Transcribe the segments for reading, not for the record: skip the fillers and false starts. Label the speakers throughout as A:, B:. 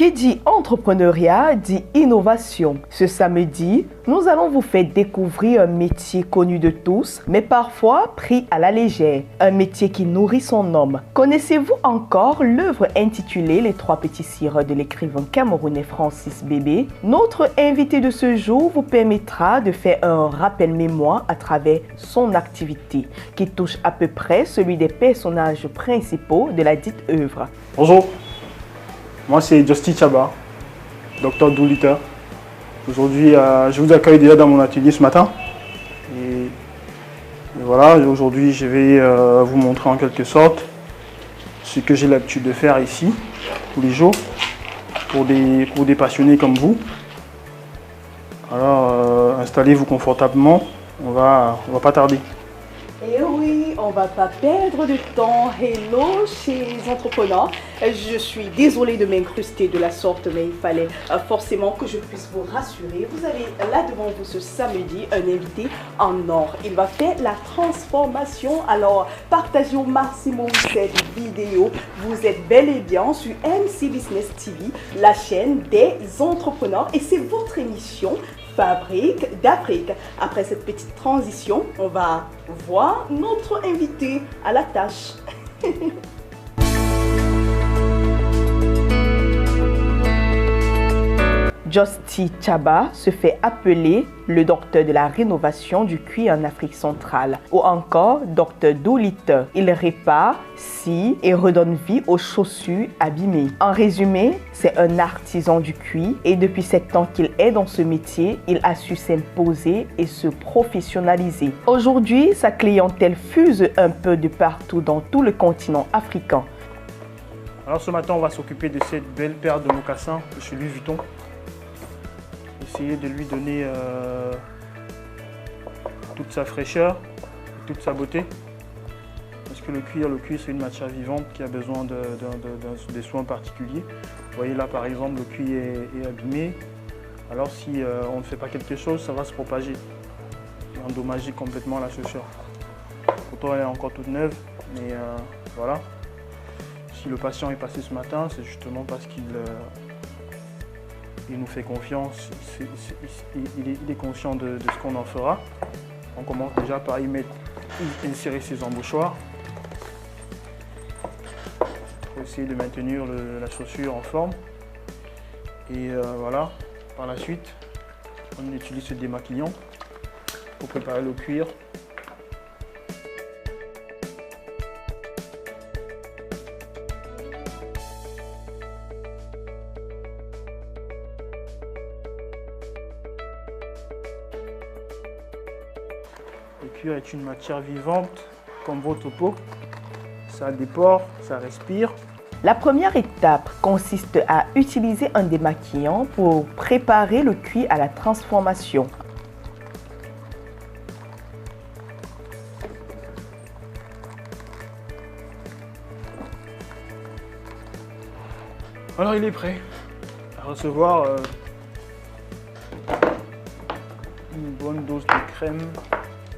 A: Qui dit entrepreneuriat dit innovation. Ce samedi, nous allons vous faire découvrir un métier connu de tous, mais parfois pris à la légère. Un métier qui nourrit son homme. Connaissez-vous encore l'œuvre intitulée Les Trois Petits Sireurs de l'écrivain camerounais Francis Bébé? Notre invité de ce jour vous permettra de faire un rappel mémoire à travers son activité, qui touche à peu près celui des personnages principaux de la dite œuvre.
B: Bonjour, moi c'est Josty Chaba, docteur Doolittle. Aujourd'hui, je vous accueille déjà dans mon atelier ce matin. Et voilà, aujourd'hui je vais vous montrer en quelque sorte ce que j'ai l'habitude de faire ici, tous les jours, pour des passionnés comme vous. Alors, installez-vous confortablement, on va pas tarder.
A: Et oui, on va pas perdre de temps. Hello chez les entrepreneurs. Je suis désolée de m'incruster de la sorte, mais il fallait forcément que je puisse vous rassurer. Vous avez là devant vous ce samedi un invité en or. Il va faire la transformation. Alors, partagez au maximum cette vidéo. Vous êtes bel et bien sur MC Business TV, la chaîne des entrepreneurs. Et c'est votre émission Fabrique d'Afrique. Après cette petite transition, on va voir notre invité à la tâche. Josty Chaba se fait appeler le docteur de la rénovation du cuir en Afrique centrale ou encore docteur Doolittle. Il répare, scie et redonne vie aux chaussures abîmées. En résumé, c'est un artisan du cuir et depuis 7 ans qu'il est dans ce métier, il a su s'imposer et se professionnaliser. Aujourd'hui, sa clientèle fuse un peu de partout dans tout le continent africain.
B: Alors ce matin, on va s'occuper de cette belle paire de mocassins de chez Louis Vuitton. Essayer de lui donner toute sa fraîcheur, toute sa beauté. Parce que le cuir c'est une matière vivante qui a besoin des soins particuliers. Vous voyez là par exemple le cuir est abîmé. Alors si on ne fait pas quelque chose, ça va se propager et endommager complètement la chaussure. Pourtant elle est encore toute neuve, mais voilà. Si le patient est passé ce matin, c'est justement parce qu'il nous fait confiance, il est conscient de ce qu'on en fera. On commence déjà par insérer ses embouchoirs pour essayer de maintenir la chaussure en forme. Et voilà, par la suite, on utilise ce démaquillant pour préparer le cuir. Le cuir est une matière vivante comme votre peau. Ça a des pores, ça respire.
A: La première étape consiste à utiliser un démaquillant pour préparer le cuir à la transformation.
B: Alors il est prêt à recevoir une bonne dose de crème.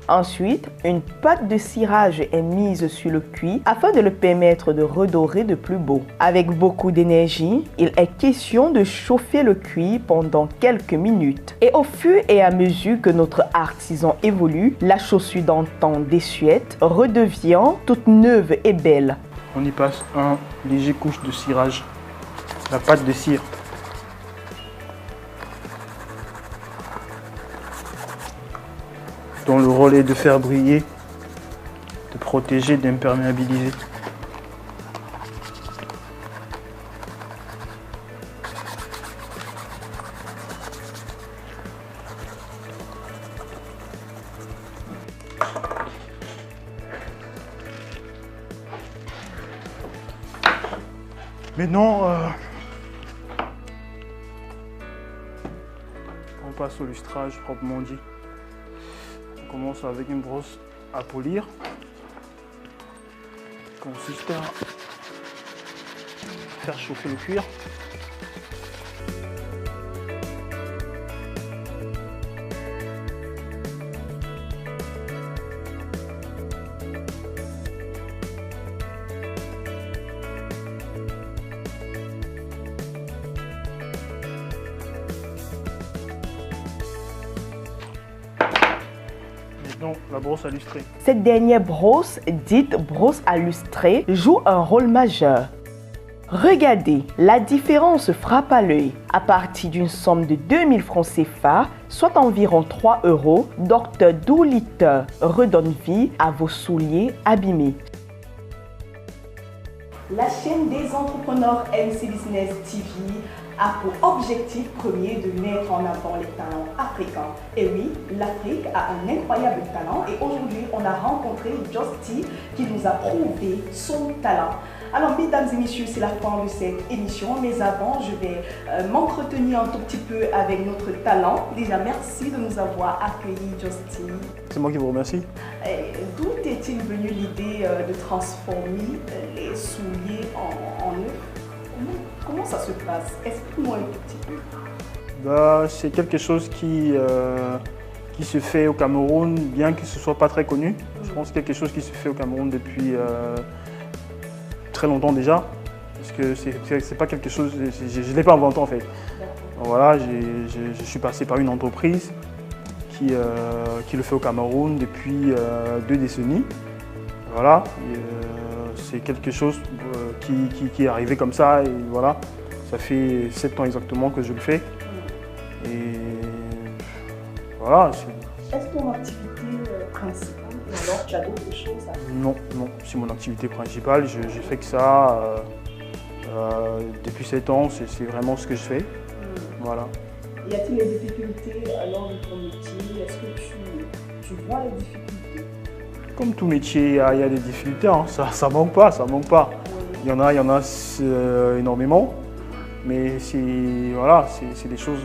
A: Ensuite, une pâte de cirage est mise sur le cuir afin de le permettre de redorer de plus beau. Avec beaucoup d'énergie, il est question de chauffer le cuir pendant quelques minutes. Et au fur et à mesure que notre artisan évolue, la chaussure d'antan désuète redevient toute neuve et belle.
B: On y passe un léger couche de cirage, la pâte de cire. Dont le rôle est de faire briller, de protéger, d'imperméabiliser. Maintenant, on passe au lustrage proprement dit. On commence avec une brosse à polir, qui consiste à faire chauffer le cuir. Non, la brosse à lustrer.
C: Cette dernière brosse, dite brosse à lustrer, joue un rôle majeur. Regardez, la différence frappe à l'œil. À partir d'une somme de 2000 francs CFA, soit environ 3 €, Dr Doolittle redonne vie à vos souliers abîmés.
A: La chaîne des entrepreneurs MC Business TV a pour objectif premier de mettre en avant les talents africains. Et oui, l'Afrique a un incroyable talent et aujourd'hui on a rencontré Justy qui nous a prouvé son talent. Alors mesdames et messieurs, c'est la fin de cette émission, mais avant je vais m'entretenir un tout petit peu avec notre talent. Déjà merci de nous avoir accueillis Justy.
B: C'est moi qui vous remercie.
A: D'où est-il venu l'idée de transformer les souliers en œufs? Comment ça se passe? Explique-moi un tout petit peu.
B: C'est quelque chose qui se fait au Cameroun, bien que ce ne soit pas très connu. Je pense que c'est quelque chose qui se fait au Cameroun depuis très longtemps déjà. Parce que c'est pas quelque chose, je ne l'ai pas inventé en fait. Donc voilà, je suis passé par une entreprise qui le fait au Cameroun depuis 2 décennies. Voilà. C'est quelque chose qui est arrivé comme ça et voilà, ça fait 7 ans exactement que je le fais. Et voilà.
A: Est-ce ton activité principale ou alors tu as d'autres choses?
B: Non, c'est mon activité principale. Je fais que ça depuis 7 ans, c'est vraiment ce que je fais. Voilà.
A: Y a-t-il des difficultés lors de ton métier? Est-ce que tu vois les difficultés?
B: Comme tout métier, il y a des difficultés, hein. Ça manque pas, ça manque pas. Il y en a énormément, mais c'est des choses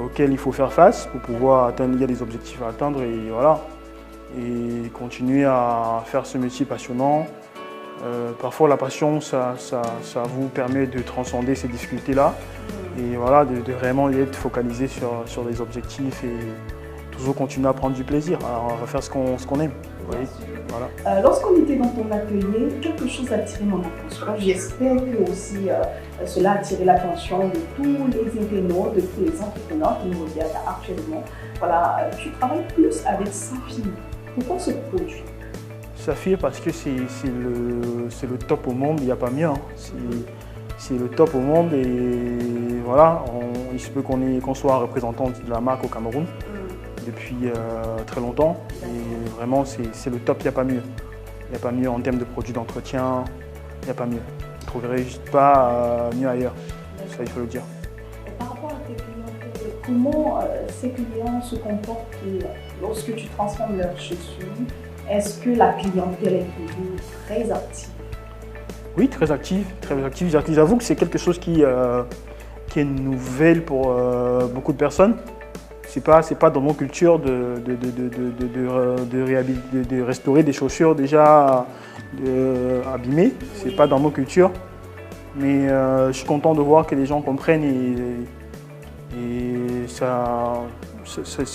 B: auxquelles il faut faire face pour pouvoir atteindre. Il y a des objectifs à atteindre et voilà, et continuer à faire ce métier passionnant. Parfois la passion, ça vous permet de transcender ces difficultés-là et voilà, de vraiment être focalisé sur des objectifs et toujours continuer à prendre du plaisir, à faire ce qu'on aime. Oui, voilà.
A: Lorsqu'on était dans ton atelier, quelque chose a attiré mon attention. J'espère que aussi cela a attiré l'attention de tous les internautes, de tous les entrepreneurs qui nous regardent actuellement. Voilà, tu travailles plus avec Saphir. Pourquoi ce produit?
B: Saphir parce que c'est le top au monde, il n'y a pas mieux. Hein. C'est le top au monde et voilà, il se peut qu'on soit représentant de la marque au Cameroun depuis très longtemps et vraiment c'est le top, il n'y a pas mieux. Il n'y a pas mieux en termes de produits d'entretien, il n'y a pas mieux. Vous ne trouverez juste pas mieux ailleurs, ça il faut le dire.
A: Et par rapport à tes clients, comment ces clients se comportent lorsque tu transformes leurs chaussures? Est-ce que la clientèle est toujours très active? Oui,
B: très active, très active. J'avoue que c'est quelque chose qui est nouvelle pour beaucoup de personnes. C'est pas dans nos cultures de restaurer des chaussures déjà abîmées. C'est pas dans nos cultures. Mais je suis content de voir que les gens comprennent et ça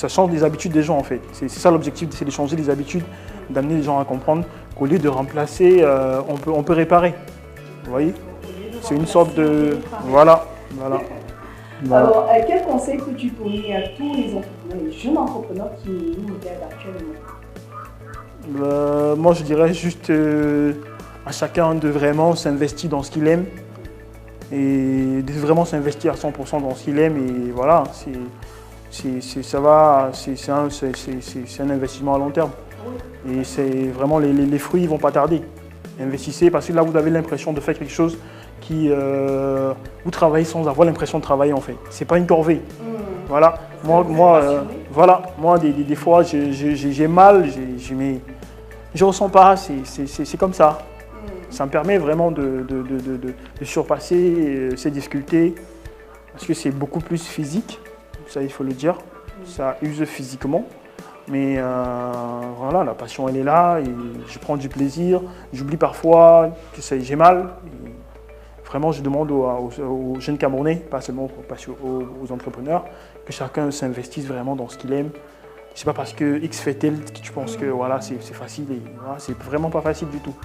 B: change les habitudes des gens en fait. C'est ça l'objectif, c'est de changer les habitudes, d'amener les gens à comprendre qu'au lieu de remplacer, on peut réparer. Vous voyez? C'est une sorte de... Voilà.
A: Alors, quel conseil que tu donnes à tous les entrepreneurs, les jeunes entrepreneurs qui nous regardent actuellement?
B: Moi, je dirais juste à chacun de vraiment s'investir dans ce qu'il aime et de vraiment s'investir à 100% dans ce qu'il aime. Et voilà, c'est un investissement à long terme. Et c'est vraiment les fruits ne vont pas tarder. Investissez parce que là, vous avez l'impression de faire quelque chose vous travaillez sans avoir l'impression de travailler en fait. C'est pas une corvée. Voilà. Moi, des fois, j'ai mal, je ressens pas. C'est comme ça. Ça me permet vraiment de surpasser ces difficultés parce que c'est beaucoup plus physique. Ça, il faut le dire. Ça use physiquement. Mais voilà, la passion, elle est là et je prends du plaisir. J'oublie parfois que j'ai mal. Et vraiment, je demande aux jeunes Camerounais, pas seulement aux entrepreneurs, que chacun s'investisse vraiment dans ce qu'il aime. C'est pas parce que X fait tel que tu penses que voilà, c'est facile. Voilà, c'est vraiment pas facile du tout.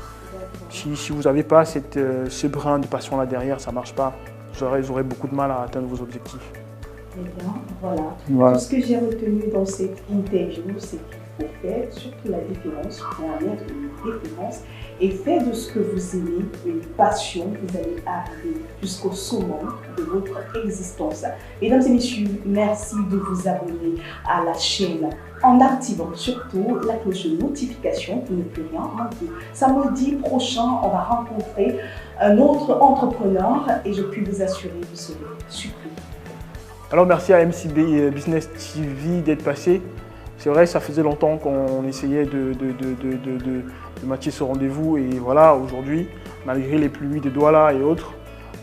B: Si vous n'avez pas ce brin de passion là derrière, ça ne marche pas. Vous aurez beaucoup de mal à atteindre vos objectifs.
A: Eh bien, voilà. Tout ce que j'ai retenu dans cette interview, c'est que pour faire surtout la différence, pour en être une référence et faire de ce que vous aimez une passion. Vous allez arriver jusqu'au summum de votre existence. Mesdames et messieurs, merci de vous abonner à la chaîne en activant surtout la cloche de notification pour ne plus rien manquer. Samedi prochain, on va rencontrer un autre entrepreneur et je puis vous assurer, vous serez surpris.
B: Alors merci à MCB Business TV d'être passé. C'est vrai, ça faisait longtemps qu'on essayait de matcher ce rendez-vous et voilà, aujourd'hui, malgré les pluies de Douala et autres,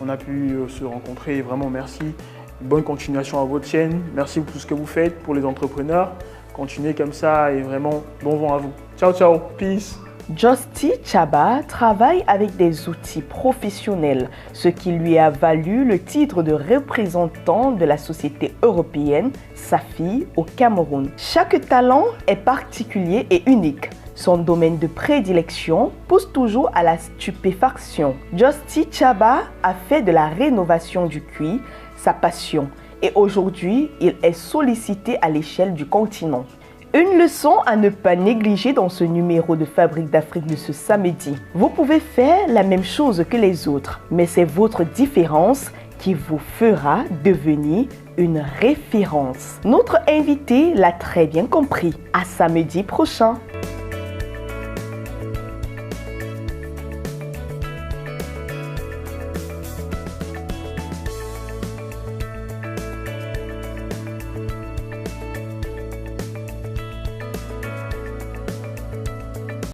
B: on a pu se rencontrer. Vraiment merci. Bonne continuation à votre chaîne. Merci pour tout ce que vous faites pour les entrepreneurs. Continuez comme ça et vraiment bon vent à vous. Ciao, ciao. Peace.
C: Josti Chaba travaille avec des outils professionnels, ce qui lui a valu le titre de représentant de la société européenne SAFI au Cameroun. Chaque talent est particulier et unique. Son domaine de prédilection pousse toujours à la stupéfaction. Josti Chaba a fait de la rénovation du cuir sa passion et aujourd'hui, il est sollicité à l'échelle du continent. Une leçon à ne pas négliger dans ce numéro de Fabrique d'Afrique de ce samedi. Vous pouvez faire la même chose que les autres, mais c'est votre différence qui vous fera devenir une référence. Notre invité l'a très bien compris. À samedi prochain.